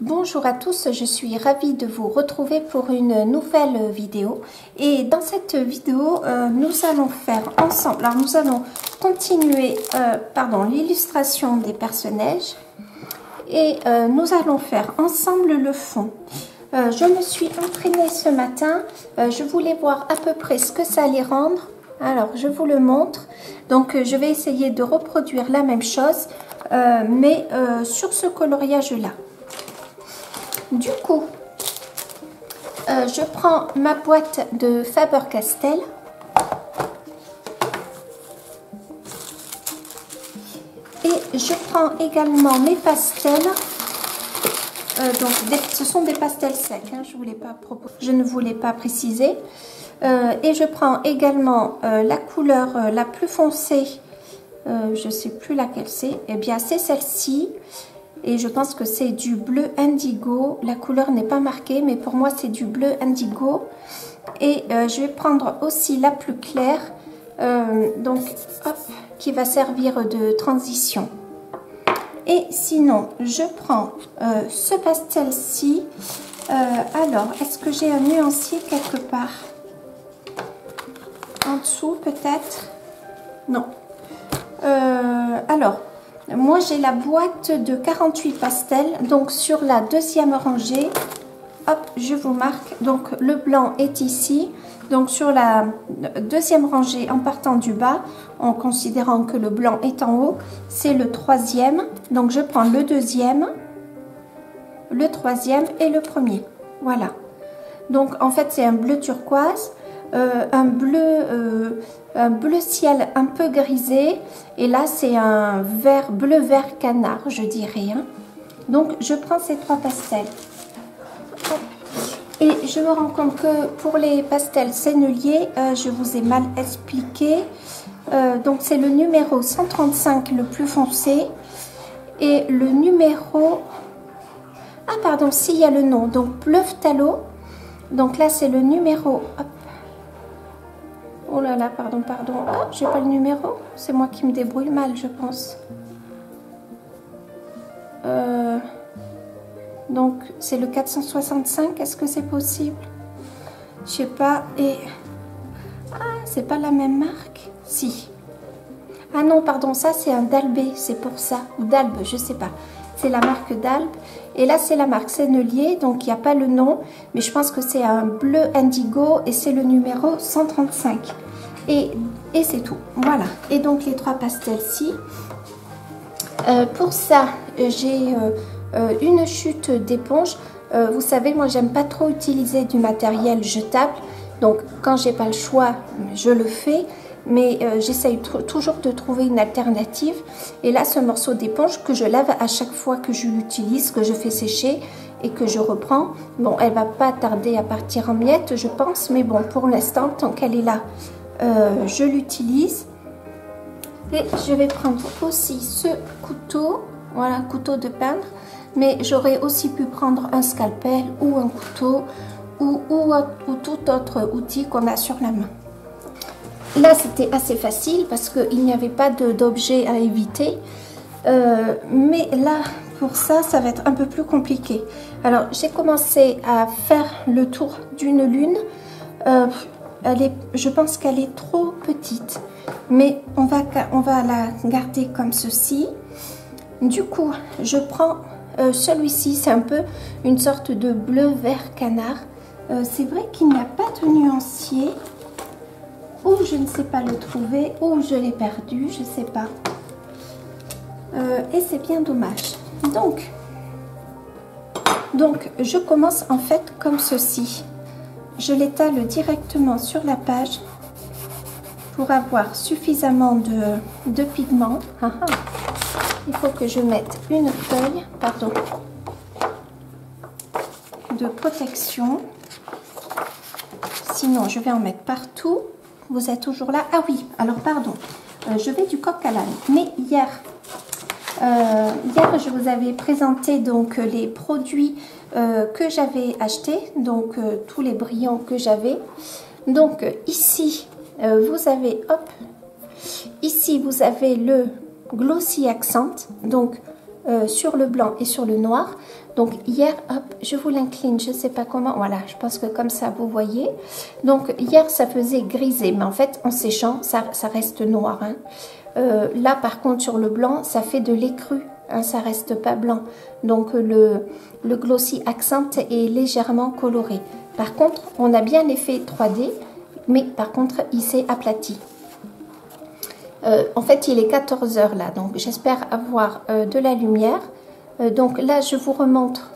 Bonjour à tous, je suis ravie de vous retrouver pour une nouvelle vidéo. Et dans cette vidéo, nous allons faire ensemble, alors nous allons continuer l'illustration des personnages et nous allons faire ensemble le fond. Je me suis entraînée ce matin, je voulais voir à peu près ce que ça allait rendre. Alors je vous le montre, donc je vais essayer de reproduire la même chose, mais sur ce coloriage là. Du coup, je prends ma boîte de Faber-Castell et je prends également mes pastels. Ce sont des pastels secs, hein, je ne voulais pas préciser. Et je prends également la couleur la plus foncée, je ne sais plus laquelle c'est, eh bien c'est celle-ci. Et je pense que c'est du bleu indigo. La couleur n'est pas marquée, mais pour moi c'est du bleu indigo. Et je vais prendre aussi la plus claire, qui va servir de transition. Et sinon, je prends ce pastel-ci. Alors, est-ce que j'ai un nuancier quelque part? En dessous, peut-être? Non. Alors... Moi, j'ai la boîte de 48 pastels, donc sur la deuxième rangée, hop, je vous marque, donc le blanc est ici, donc sur la deuxième rangée en partant du bas, en considérant que le blanc est en haut, c'est le troisième, donc je prends le deuxième, le troisième et le premier, voilà. Donc en fait, c'est un bleu turquoise, un bleu ciel un peu grisé, et là c'est un bleu vert canard, je dirais, hein. Donc je prends ces trois pastels et je me rends compte que pour les pastels senneliers, je vous ai mal expliqué. Donc c'est le numéro 135 le plus foncé et le numéro, ah pardon, s'il y a le nom, donc bleu phthalo, donc là c'est le numéro, hop. Oh là là, pardon. Oh, j'ai pas le numéro. C'est moi qui me débrouille mal, je pense. Donc, c'est le 465. Est-ce que c'est possible? Je sais pas. Et... ah, c'est pas la même marque? Si. Ah non, pardon, ça c'est un Dalbé, c'est pour ça. Ou Dalbe, je sais pas. C'est la marque Dalbe. Et là, c'est la marque Sennelier, donc il n'y a pas le nom. Mais je pense que c'est un bleu indigo et c'est le numéro 135. Et c'est tout. Voilà. Et donc, les trois pastels-ci. Pour ça, j'ai une chute d'éponge. Vous savez, moi, j'aime pas trop utiliser du matériel jetable. Donc, quand j'ai pas le choix, je le fais. Mais j'essaye toujours de trouver une alternative. Et là, ce morceau d'éponge que je lave à chaque fois que je l'utilise, que je fais sécher et que je reprends. Bon, elle va pas tarder à partir en miettes, je pense. Mais bon, pour l'instant, tant qu'elle est là, je l'utilise. Et je vais prendre aussi ce couteau. Voilà, un couteau de peindre. Mais j'aurais aussi pu prendre un scalpel ou un couteau ou tout autre outil qu'on a sur la main. Là, c'était assez facile parce qu'il n'y avait pas d'objet à éviter. Mais là, pour ça, ça va être un peu plus compliqué. Alors, j'ai commencé à faire le tour d'une lune. Je pense qu'elle est trop petite. Mais on va la garder comme ceci. Du coup, je prends celui-ci. C'est un peu une sorte de bleu vert canard. C'est vrai qu'il n'y a pas de nuancier. Ou je ne sais pas le trouver, ou je l'ai perdu, je ne sais pas. Et c'est bien dommage. Donc, je commence en fait comme ceci. Je l'étale directement sur la page pour avoir suffisamment de pigments. Il faut que je mette une feuille, de protection. Sinon, je vais en mettre partout. Vous êtes toujours là? Ah oui, alors pardon, je vais du coq à l'âne. Mais hier, je vous avais présenté donc les produits que j'avais achetés, donc tous les brillants que j'avais. Donc ici, vous avez, hop, ici vous avez le Glossy Accent, donc sur le blanc et sur le noir. Donc hier, hop, je vous l'incline, je ne sais pas comment, voilà, je pense que comme ça vous voyez. Donc hier ça faisait grisé, mais en fait en séchant ça reste noir, hein. Là par contre sur le blanc ça fait de l'écru, hein, ça reste pas blanc. Donc le Glossy Accent est légèrement coloré. Par contre on a bien l'effet 3D, mais par contre il s'est aplati. En fait il est 14 h là, donc j'espère avoir de la lumière. Donc là je vous remontre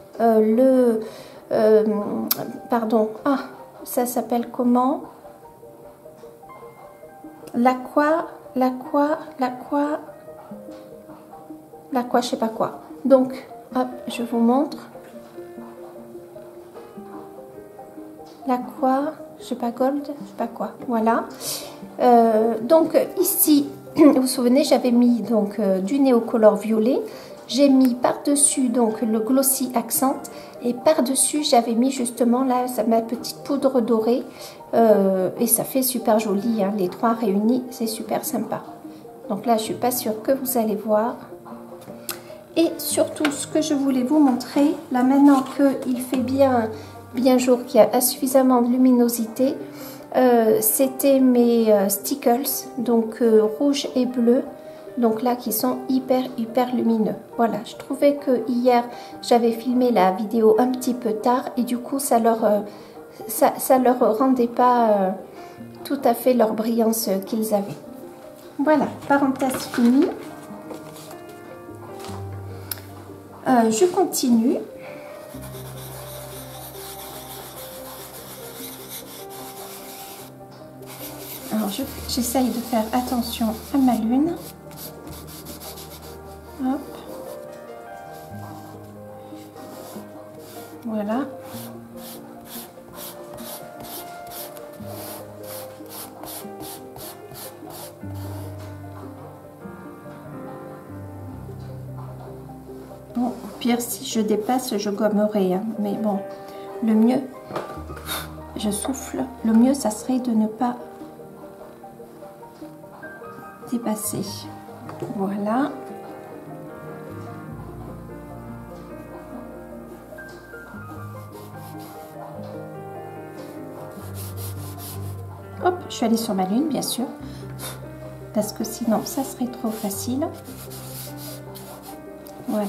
pardon, ah, ça s'appelle comment? L'aqua, je sais pas quoi. Donc hop, je vous montre l'aqua, je sais pas, gold, je sais pas quoi, voilà. Donc ici vous vous souvenez, j'avais mis donc du Neocolor violet. J'ai mis par-dessus donc le Glossy Accent et par-dessus j'avais mis justement là ma petite poudre dorée et ça fait super joli, hein, les trois réunis, c'est super sympa. Donc là je suis pas sûre que vous allez voir. Et surtout ce que je voulais vous montrer, là maintenant qu'il fait bien jour, qu'il y a suffisamment de luminosité, c'était mes stickers, donc rouge et bleu. Donc là qui sont hyper lumineux. Voilà, je trouvais que hier j'avais filmé la vidéo un petit peu tard et du coup ça leur rendait pas tout à fait leur brillance qu'ils avaient. Voilà, parenthèse finie. Je continue. Alors j'essaye de faire attention à ma lune. Hop. Voilà. Bon, au pire, si je dépasse, je gommerai, hein. Mais bon, le mieux, je souffle, le mieux, ça serait de ne pas dépasser. Voilà. Hop, je suis allée sur ma lune, bien sûr, parce que sinon, ça serait trop facile. Voilà.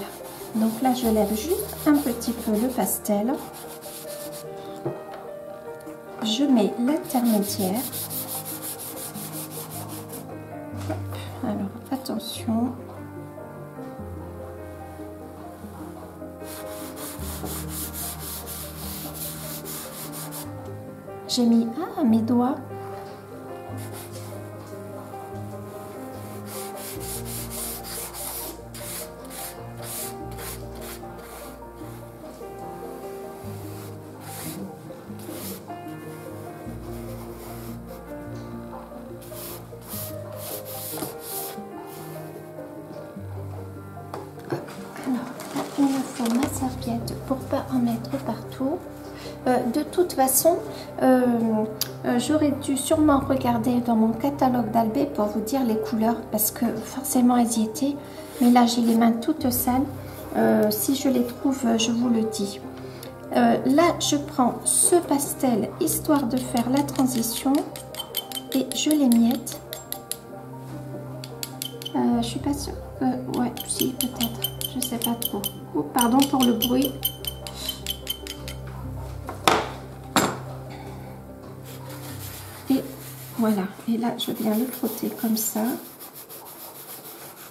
Donc là, je lève juste un petit peu le pastel. Je mets l'intermédiaire. Alors, attention. J'ai mis mes doigts. Il me faut ma serviette pour pas en mettre partout. De toute façon, j'aurais dû sûrement regarder dans mon catalogue d'Albé pour vous dire les couleurs parce que forcément elles y étaient. Mais là, j'ai les mains toutes sales. Si je les trouve, je vous le dis. Là, je prends ce pastel histoire de faire la transition et je l'émiette. Je suis pas sûre que... Ouais, si, peut-être. Je sais pas trop. Oh, pardon pour le bruit. Et voilà. Et là, je viens le frotter comme ça.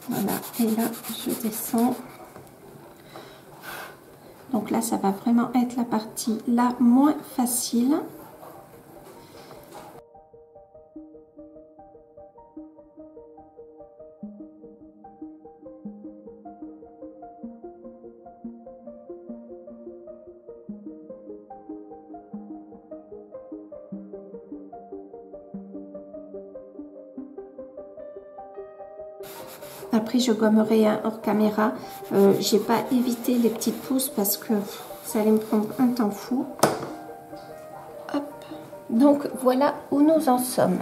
Voilà. Et là, je descends. Donc là, ça va vraiment être la partie la moins facile. Après, je gommerai hors caméra. J'ai pas évité les petites pousses parce que ça allait me prendre un temps fou. Hop. Donc, voilà où nous en sommes.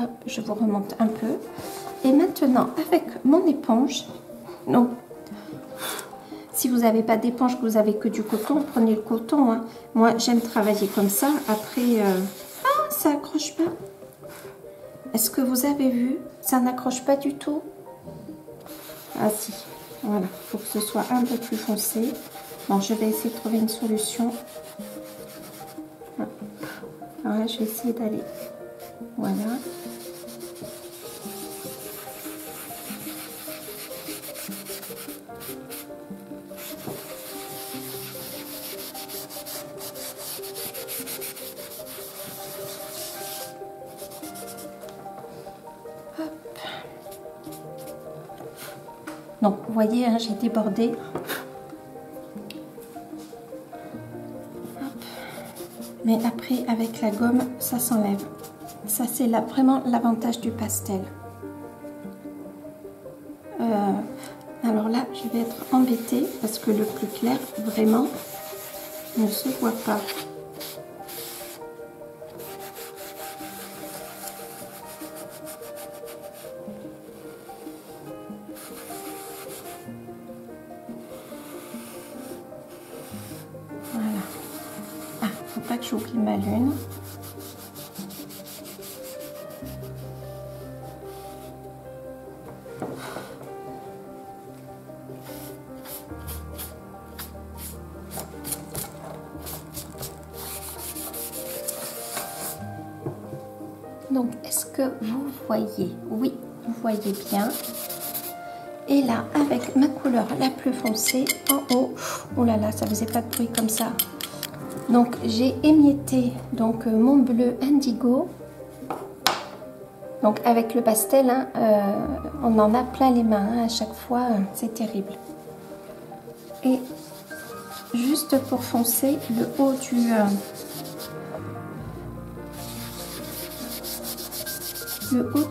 Hop, je vous remonte un peu. Et maintenant, avec mon éponge, non, Si vous n'avez pas d'éponge, que vous avez que du coton, prenez le coton. Hein. Moi, j'aime travailler comme ça. Après, ah, ça accroche pas. Est-ce que vous avez vu? Ça n'accroche pas du tout. Ah si, voilà. Il faut que ce soit un peu plus foncé. Bon, je vais essayer de trouver une solution. Alors je vais essayer d'aller. Voilà. Donc, vous voyez, hein, j'ai débordé. Hop. Mais après, avec la gomme, ça s'enlève. Ça, c'est vraiment l'avantage du pastel. Alors là, je vais être embêtée parce que le plus clair, vraiment, ne se voit pas. Voilà. Ah, faut pas que j'oublie ma lune. Donc, est-ce que vous voyez? Oui, vous voyez bien. Et là, avec ma couleur la plus foncée, en haut, oh là là, ça faisait pas de bruit comme ça. Donc, j'ai émietté donc mon bleu indigo. Donc, avec le pastel, hein, on en a plein les mains hein, à chaque fois, c'est terrible. Et juste pour foncer le haut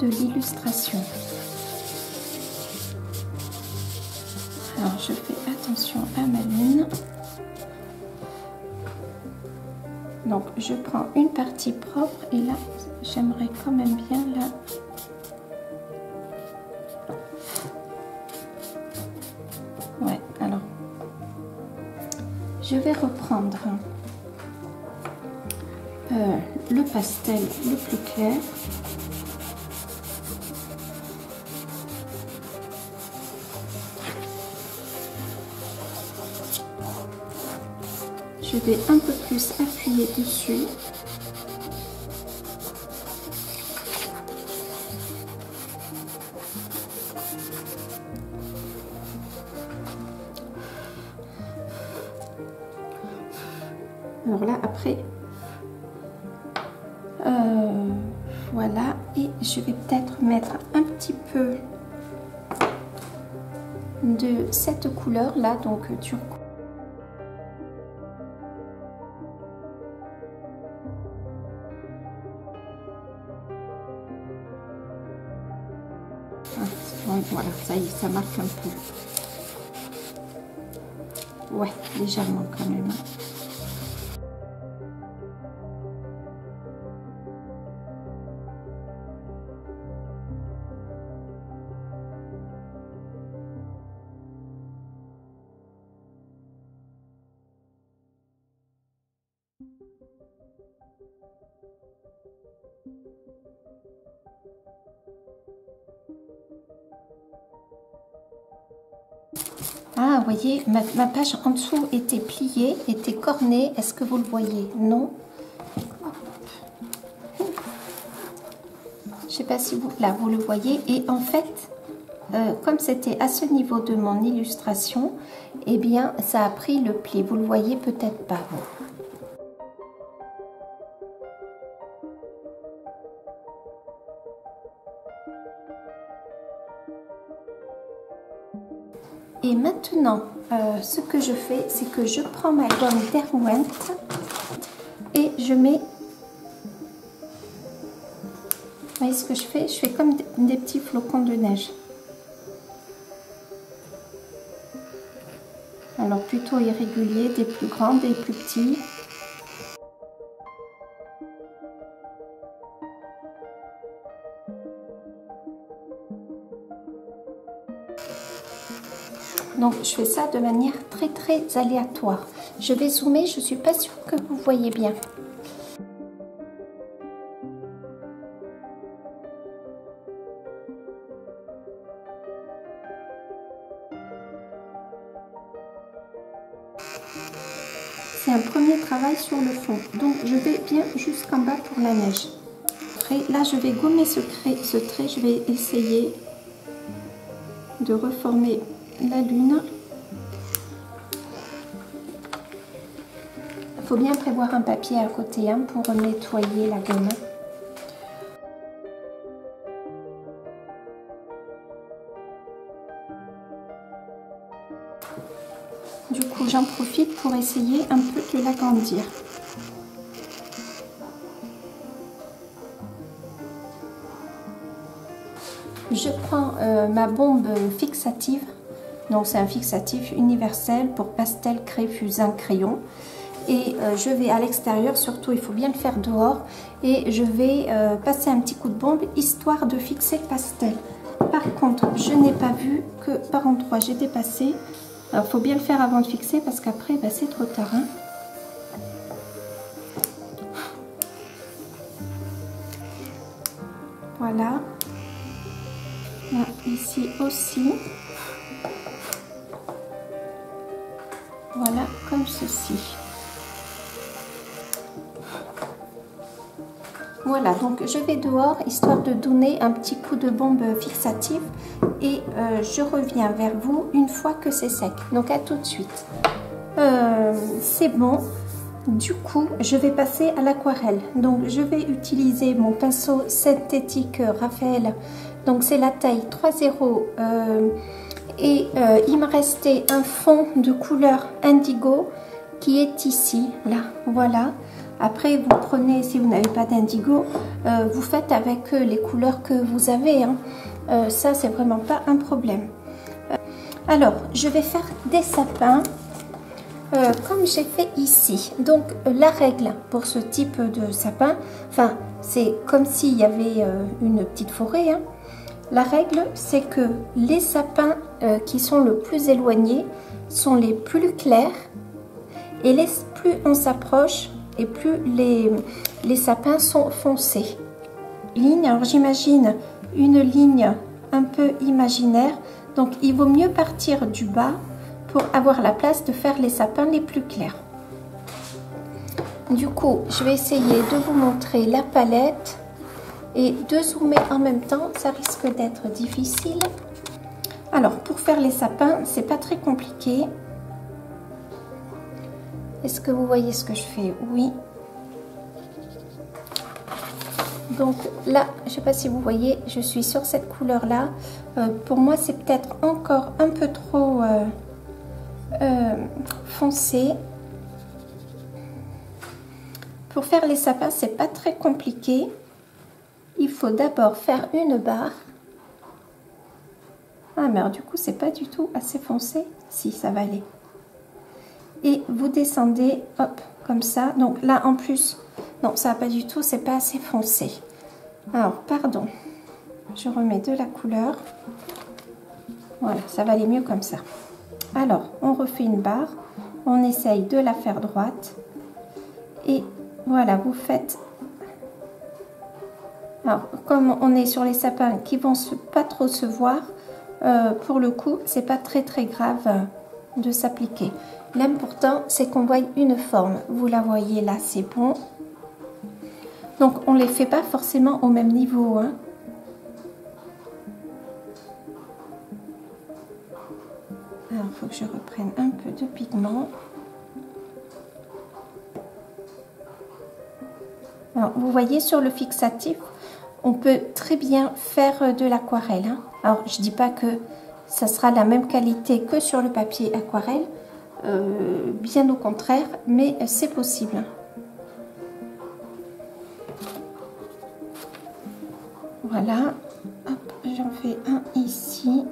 de l'illustration. Alors je fais attention à ma lune. Donc je prends une partie propre et là j'aimerais quand même bien là. Ouais, alors je vais reprendre le pastel le plus clair. Je vais un peu plus appuyer dessus. Alors là, après, voilà, et je vais peut-être mettre un petit peu de cette couleur là, donc turquoise. Voilà, ça y est, ça marque un peu. Ouais, légèrement quand même. Ah, vous voyez, ma page en dessous était pliée, était cornée. Est-ce que vous le voyez? Non. Je ne sais pas si vous, là, vous le voyez. Et en fait, comme c'était à ce niveau de mon illustration, eh bien, ça a pris le pli. Vous le voyez peut-être pas. Et maintenant, ce que je fais, c'est que je prends ma gomme Derwent et je mets... Vous voyez ce que je fais? Je fais comme des petits flocons de neige. Alors plutôt irréguliers, des plus grands, des plus petits. Donc je fais ça de manière très aléatoire. Je vais zoomer, je suis pas sûre que vous voyez bien. C'est un premier travail sur le fond. Donc je vais bien jusqu'en bas pour la neige. Là je vais gommer ce trait, je vais essayer de reformer la lune. Il faut bien prévoir un papier à côté hein, pour nettoyer la gomme. Du coup, j'en profite pour essayer un peu de l'agrandir. Je prends ma bombe fixative. Donc c'est un fixatif universel pour pastel, craie, fusain, crayon. Et je vais à l'extérieur, surtout il faut bien le faire dehors. Et je vais passer un petit coup de bombe histoire de fixer le pastel. Par contre, je n'ai pas vu que par endroit j'ai dépassé. Alors il faut bien le faire avant de fixer parce qu'après bah, c'est trop tard. Hein. Voilà. Là, ici aussi. Voilà, comme ceci. Voilà, donc je vais dehors, histoire de donner un petit coup de bombe fixative. Et je reviens vers vous une fois que c'est sec. Donc à tout de suite. C'est bon. Du coup, je vais passer à l'aquarelle. Donc je vais utiliser mon pinceau synthétique Raphaël. Donc c'est la taille 3,0. Et il me restait un fond de couleur indigo qui est ici, là, voilà. Après, vous prenez, si vous n'avez pas d'indigo, vous faites avec les couleurs que vous avez. Hein. Ça, c'est vraiment pas un problème. Alors, je vais faire des sapins comme j'ai fait ici. Donc, la règle pour ce type de sapin, enfin, c'est comme s'il y avait une petite forêt. Hein. La règle, c'est que les sapins qui sont le plus éloignés sont les plus clairs et plus on s'approche et plus les sapins sont foncés. Alors j'imagine une ligne un peu imaginaire, donc il vaut mieux partir du bas pour avoir la place de faire les sapins les plus clairs. Du coup, je vais essayer de vous montrer la palette et de zoomer en même temps, ça risque d'être difficile. Alors, pour faire les sapins, c'est pas très compliqué. Est-ce que vous voyez ce que je fais? Oui. Donc là, je sais pas si vous voyez, je suis sur cette couleur-là. Pour moi, c'est peut-être encore un peu trop foncé. Pour faire les sapins, c'est pas très compliqué. Il faut d'abord faire une barre. Ah, mais alors, du coup, c'est pas du tout assez foncé. Si, ça va aller. Et vous descendez, hop, comme ça. Donc là, en plus, non, ça va pas du tout, c'est pas assez foncé. Alors, pardon, je remets de la couleur. Voilà, ça va aller mieux comme ça. Alors, on refait une barre, on essaye de la faire droite. Et voilà, vous faites... Alors, comme on est sur les sapins qui vont pas trop se voir, pour le coup, c'est pas très grave de s'appliquer. L'important, c'est qu'on voie une forme. Vous la voyez là, c'est bon. Donc, on ne les fait pas forcément au même niveau. Hein. Alors, il faut que je reprenne un peu de pigment. Alors, vous voyez sur le fixatif, on peut très bien faire de l'aquarelle. Hein. Alors, je ne dis pas que ça sera la même qualité que sur le papier aquarelle. Bien au contraire, mais c'est possible. Voilà, hop, j'en fais un ici.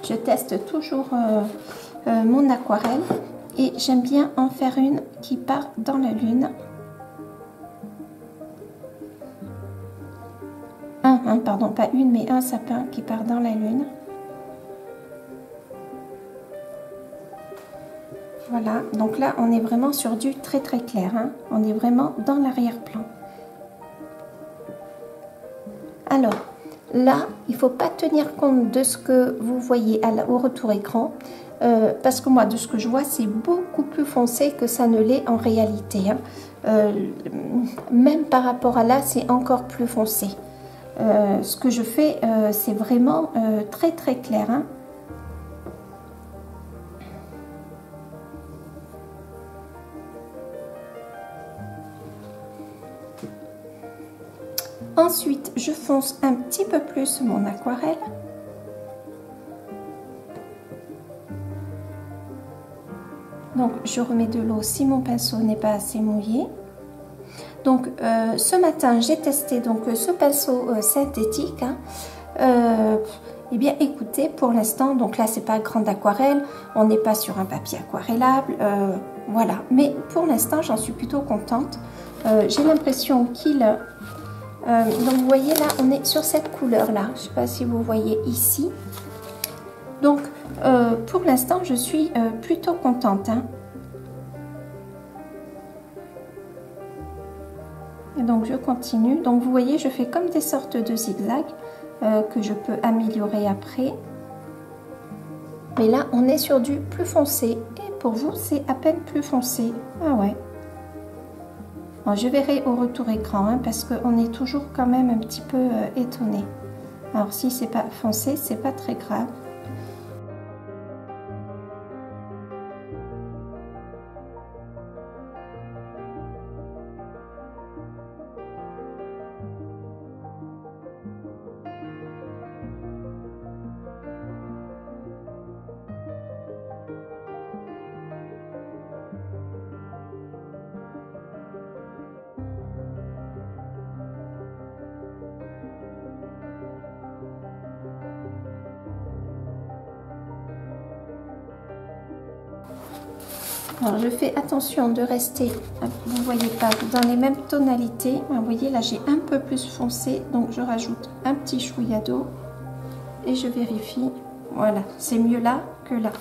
Je teste toujours mon aquarelle et j'aime bien en faire une qui part dans la lune. Pardon, pas une mais un sapin qui part dans la lune. Voilà, donc là on est vraiment sur du très très clair, hein. On est vraiment dans l'arrière-plan. Alors là, il ne faut pas tenir compte de ce que vous voyez au retour écran, parce que moi de ce que je vois c'est beaucoup plus foncé que ça ne l'est en réalité, hein. Même par rapport à là c'est encore plus foncé. Ce que je fais c'est vraiment très très clair, hein. Ensuite, je fonce un petit peu plus mon aquarelle. Donc, je remets de l'eau si mon pinceau n'est pas assez mouillé. Donc, ce matin, j'ai testé donc ce pinceau synthétique, hein. Eh bien, écoutez, pour l'instant, donc là, c'est pas grande aquarelle, on n'est pas sur un papier aquarellable, voilà. Mais pour l'instant, j'en suis plutôt contente. J'ai l'impression qu'il... donc vous voyez là on est sur cette couleur là, je ne sais pas si vous voyez ici. Donc pour l'instant je suis plutôt contente, hein. Et donc je continue, donc vous voyez je fais comme des sortes de zigzags que je peux améliorer après. Mais là on est sur du plus foncé et pour vous c'est à peine plus foncé. Ah ouais. Alors, je verrai au retour écran, hein, parce qu'on est toujours quand même un petit peu étonné. Alors si c'est pas foncé, c'est pas très grave. Alors je fais attention de rester, vous voyez pas, dans les mêmes tonalités. Vous voyez là j'ai un peu plus foncé, donc je rajoute un petit chouïa d'eau et je vérifie. Voilà, c'est mieux là que là.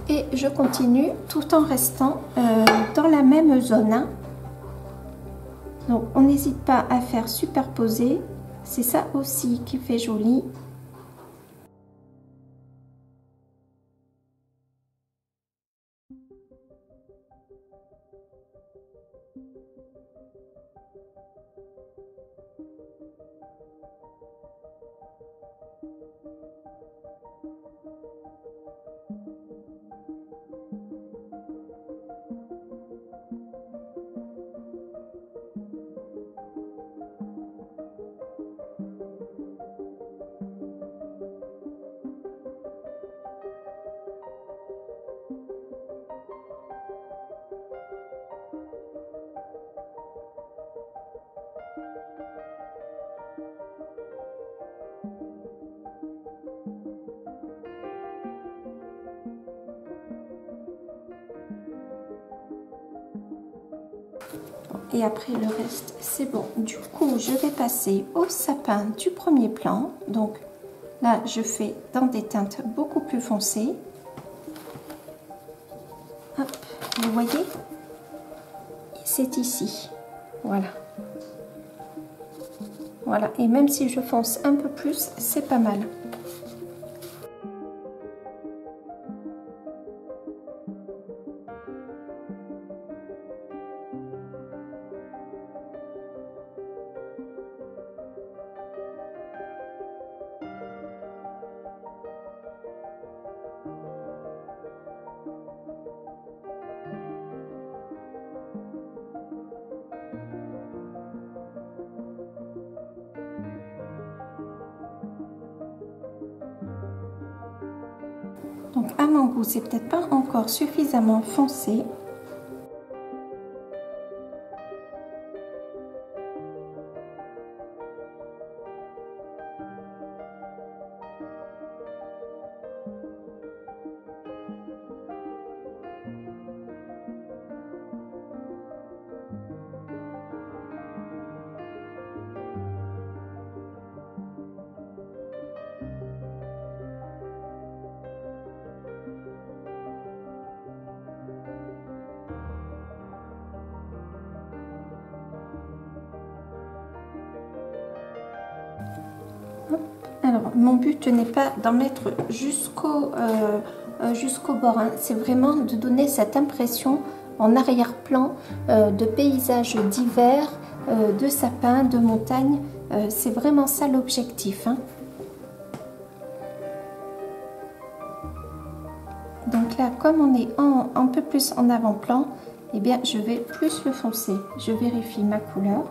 Et je continue tout en restant dans la même zone, hein. Donc on n'hésite pas à faire superposer, c'est ça aussi qui fait joli. Et après le reste c'est bon. Du coup je vais passer au sapin du premier plan. Donc là je fais dans des teintes beaucoup plus foncées. Hop, vous voyez, c'est ici. Voilà. Voilà, et même si je fonce un peu plus, c'est pas mal. Donc à mon goût, c'est peut-être pas encore suffisamment foncé. Hop. Alors, mon but n'est pas d'en mettre jusqu'au bord, hein. C'est vraiment de donner cette impression en arrière-plan de paysages d'hiver, de sapins, de montagnes. C'est vraiment ça l'objectif, hein. Donc là, comme on est un peu plus en avant-plan, eh bien, je vais plus le foncer. Je vérifie ma couleur.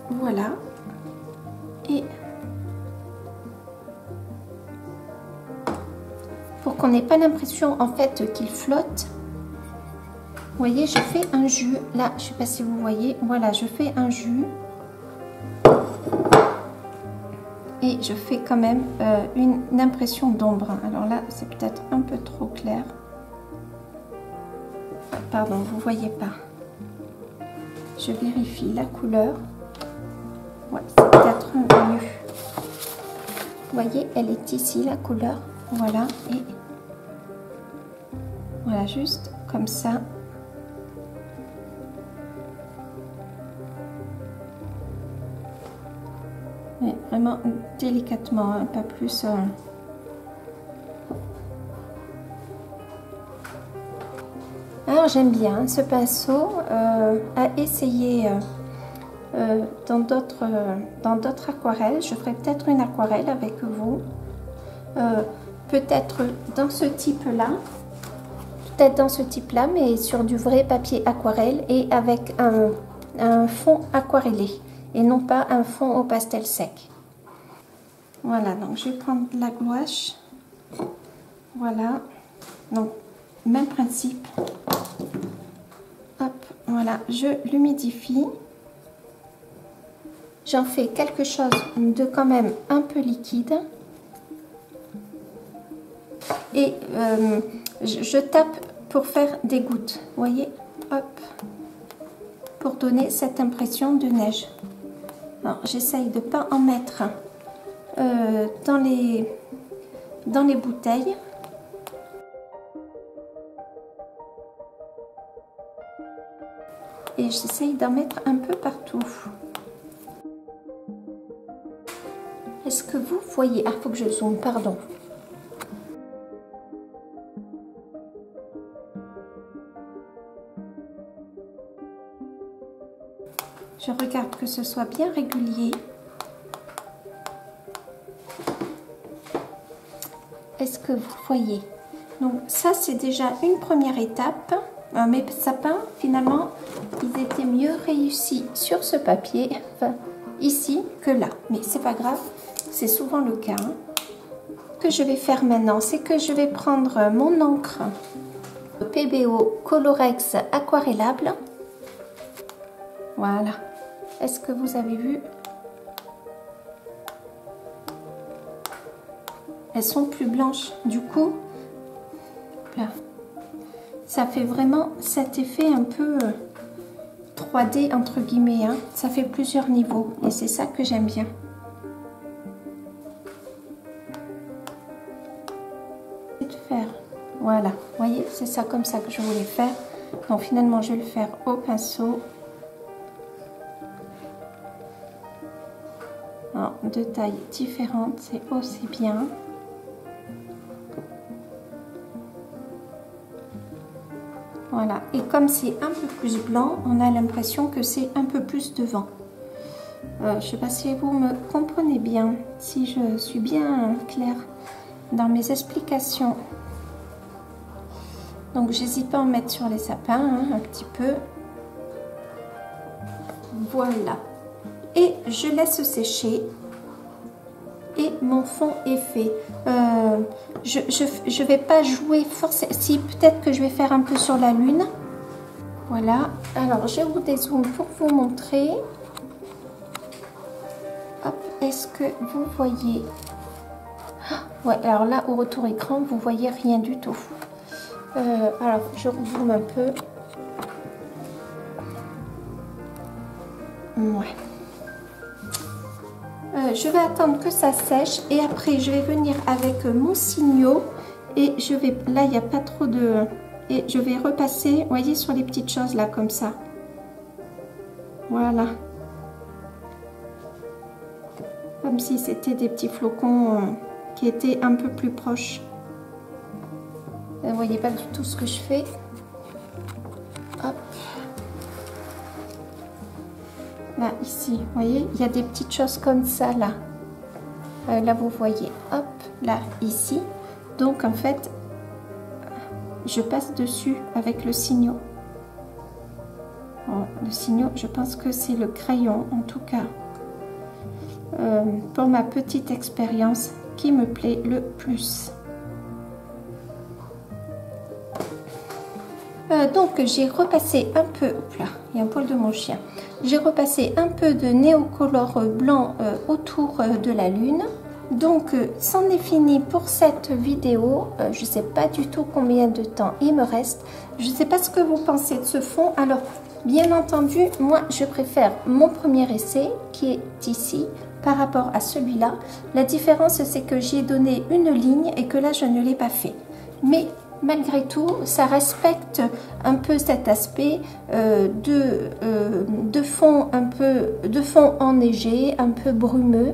Voilà. Et pour qu'on n'ait pas l'impression en fait qu'il flotte, vous voyez, je fais un jus. Là, je ne sais pas si vous voyez. Voilà, je fais un jus. Et je fais quand même une impression d'ombre. Alors là, c'est peut-être un peu trop clair. Pardon, vous ne voyez pas. Je vérifie la couleur. Ouais, c'est peut-être mieux. Vous voyez, elle est ici, la couleur. Voilà, et voilà, juste comme ça. Mais vraiment délicatement, hein, pas plus. Alors j'aime bien ce pinceau à essayer dans d'autres aquarelles. Je ferai peut-être une aquarelle avec vous. Peut-être dans ce type-là. Peut-être dans ce type-là, mais sur du vrai papier aquarelle et avec un fond aquarellé. Et non pas un fond au pastel sec. Voilà, donc je vais prendre de la gouache. Voilà. Donc, même principe. Hop, voilà, je l'humidifie. J'en fais quelque chose de quand même un peu liquide. Et je tape pour faire des gouttes. Vous voyez, hop. Pour donner cette impression de neige. Alors, j'essaye de ne pas en mettre dans les bouteilles. Et j'essaye d'en mettre un peu partout. Est-ce que vous voyez? Ah, il faut que je zoome, pardon. Je regarde que ce soit bien régulier. Est-ce que vous voyez? Donc ça, c'est déjà une première étape. Mes sapins, finalement, ils étaient mieux réussis sur ce papier, enfin, ici, que là. Mais c'est pas grave, c'est souvent le cas. Hein. Ce que je vais faire maintenant, c'est que je vais prendre mon encre PBO Colorex aquarellable. Voilà. Est-ce que vous avez vu? Elles sont plus blanches. Du coup, là, ça fait vraiment cet effet un peu 3D entre guillemets. Hein. Ça fait plusieurs niveaux et c'est ça que j'aime bien. De faire. Voilà. Vous voyez, c'est ça comme ça que je voulais faire. Donc finalement, je vais le faire au pinceau. Alors, de tailles différentes, c'est aussi bien. Voilà, et comme c'est un peu plus blanc, on a l'impression que c'est un peu plus devant. Je ne sais pas si vous me comprenez bien, si je suis bien claire dans mes explications. Donc, j'hésite pas à en mettre sur les sapins, hein, un petit peu. Voilà. Et je laisse sécher. Et mon fond est fait. Je vais pas jouer forcément. Si, peut-être que je vais faire un peu sur la lune. Voilà. Alors, je vous dézoome pour vous montrer. Hop. Est-ce que vous voyez? Ouais, alors là, au retour écran, vous voyez rien du tout. Alors, je rezoome un peu. Ouais. Je vais attendre que ça sèche et après je vais venir avec mon Signo et je vais, là il n'y a pas trop de, et je vais repasser, vous voyez, sur les petites choses là comme ça. Voilà. Comme si c'était des petits flocons qui étaient un peu plus proches. Vous voyez pas du tout ce que je fais. Hop. Là, ici, vous voyez, il y a des petites choses comme ça, là. Là, vous voyez, hop, là, ici. Donc, en fait, je passe dessus avec le Signo. Bon, le Signo, je pense que c'est le crayon, en tout cas, pour ma petite expérience, qui me plaît le plus. Donc j'ai repassé un peu, là, il y a un poil de mon chien, j'ai repassé un peu de néocolore blanc autour de la lune. Donc c'en est fini pour cette vidéo. Je ne sais pas du tout combien de temps il me reste. Je ne sais pas ce que vous pensez de ce fond. Alors bien entendu, moi je préfère mon premier essai qui est ici par rapport à celui-là. La différence c'est que j'y ai donné une ligne et que là je ne l'ai pas fait. Mais malgré tout, ça respecte un peu cet aspect de fond un peu, de fond enneigé, un peu brumeux.